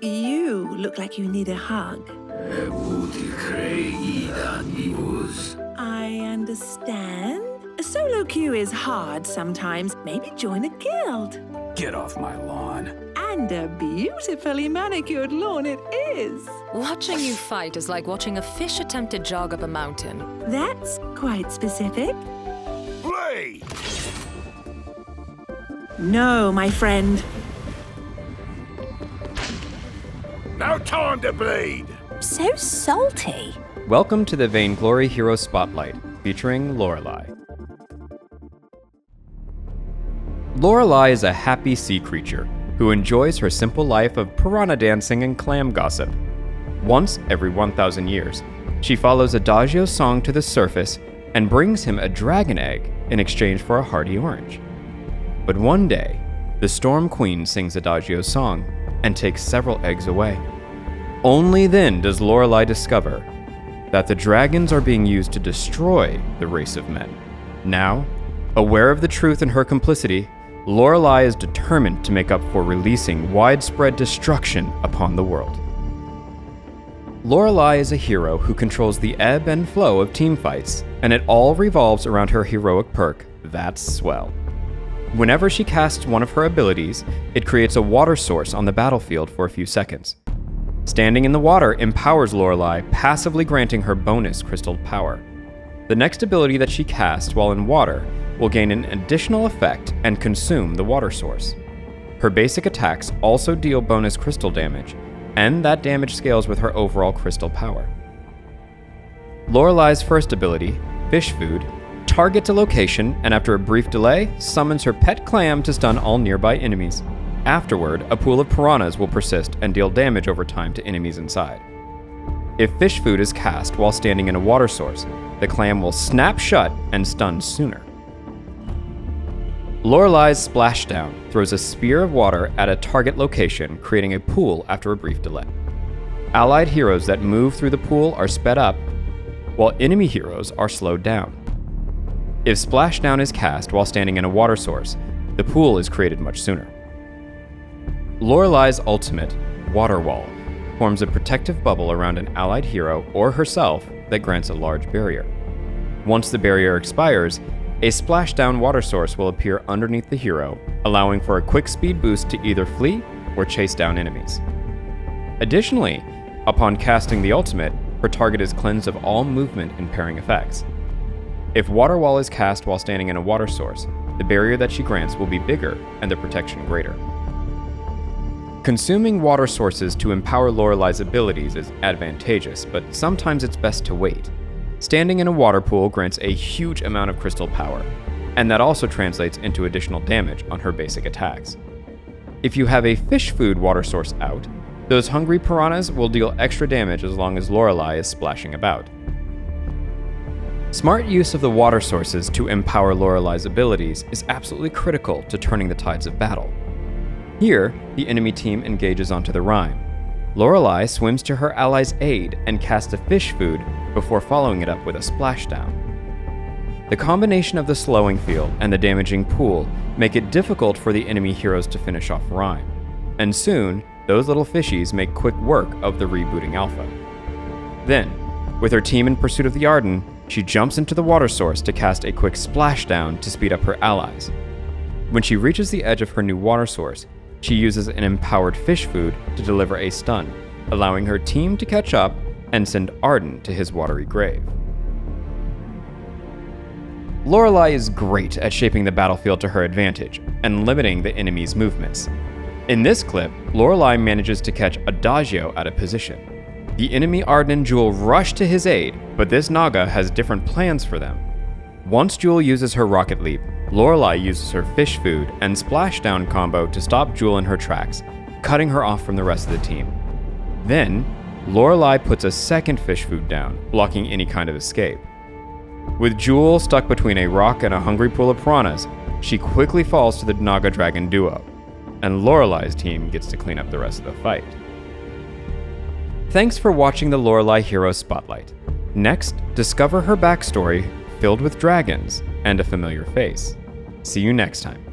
You look like you need a hug. I understand. A solo queue is hard sometimes. Maybe join a guild. Get off my lawn. And a beautifully manicured lawn it is. Watching you fight is like watching a fish attempt to jog up a mountain. That's quite specific. Blade! No, my friend. Now time to bleed! So salty. Welcome to the Vainglory Hero Spotlight, featuring Lorelai. Lorelai is a happy sea creature who enjoys her simple life of piranha dancing and clam gossip. Once every 1,000 years, she follows Adagio's song to the surface and brings him a dragon egg in exchange for a hearty orange. But one day, the Storm Queen sings Adagio's song and takes several eggs away. Only then does Lorelai discover that the dragons are being used to destroy the race of men. Now, aware of the truth and her complicity, Lorelai is determined to make up for releasing widespread destruction upon the world. Lorelai is a hero who controls the ebb and flow of team fights, and it all revolves around her heroic perk, that's SWELL. Whenever she casts one of her abilities, it creates a water source on the battlefield for a few seconds. Standing in the water empowers Lorelai, passively granting her bonus crystalled power. The next ability that she casts while in water will gain an additional effect and consume the water source. Her basic attacks also deal bonus crystal damage, and that damage scales with her overall crystal power. Lorelai's first ability, Fish Food, targets a location and after a brief delay, summons her pet clam to stun all nearby enemies. Afterward, a pool of piranhas will persist and deal damage over time to enemies inside. If Fish Food is cast while standing in a water source, the clam will snap shut and stun sooner. Lorelai's Splashdown throws a spear of water at a target location, creating a pool after a brief delay. Allied heroes that move through the pool are sped up, while enemy heroes are slowed down. If Splashdown is cast while standing in a water source, the pool is created much sooner. Lorelai's ultimate, WATERWALL, forms a protective bubble around an allied hero or herself that grants a large barrier. Once the barrier expires, a splashdown water source will appear underneath the hero, allowing for a quick speed boost to either flee or chase down enemies. Additionally, upon casting the ultimate, her target is cleansed of all movement impairing effects. If WATERWALL is cast while standing in a water source, the barrier that she grants will be bigger and the protection greater. Consuming water sources to empower Lorelai's abilities is advantageous, but sometimes it's best to wait. Standing in a water pool grants a huge amount of crystal power, and that also translates into additional damage on her basic attacks. If you have a Fish Food water source out, those hungry piranhas will deal extra damage as long as Lorelai is splashing about. Smart use of the water sources to empower Lorelai's abilities is absolutely critical to turning the tides of battle. Here, the enemy team engages onto the Rhine. Lorelai swims to her ally's aid and casts a Fish Food before following it up with a Splashdown. The combination of the slowing field and the damaging pool make it difficult for the enemy heroes to finish off Rhine, and soon, those little fishies make quick work of the rebooting Alpha. Then, with her team in pursuit of the Arden, she jumps into the water source to cast a quick Splashdown to speed up her allies. When she reaches the edge of her new water source, she uses an empowered Fish Food to deliver a stun, allowing her team to catch up and send Arden to his watery grave. Lorelai is great at shaping the battlefield to her advantage and limiting the enemy's movements. In this clip, Lorelai manages to catch Adagio out of position. The enemy Arden and Jewel rush to his aid, but this Naga has different plans for them. Once Jewel uses her Rocket Leap, Lorelai uses her Fish Food and Splashdown combo to stop Jewel in her tracks, cutting her off from the rest of the team. Then, Lorelai puts a second Fish Food down, blocking any kind of escape. With Jewel stuck between a rock and a hungry pool of piranhas, she quickly falls to the Naga Dragon duo, and Lorelai's team gets to clean up the rest of the fight. Thanks for watching the Lorelai Hero Spotlight. Next, discover her backstory filled with dragons and a familiar face. See you next time.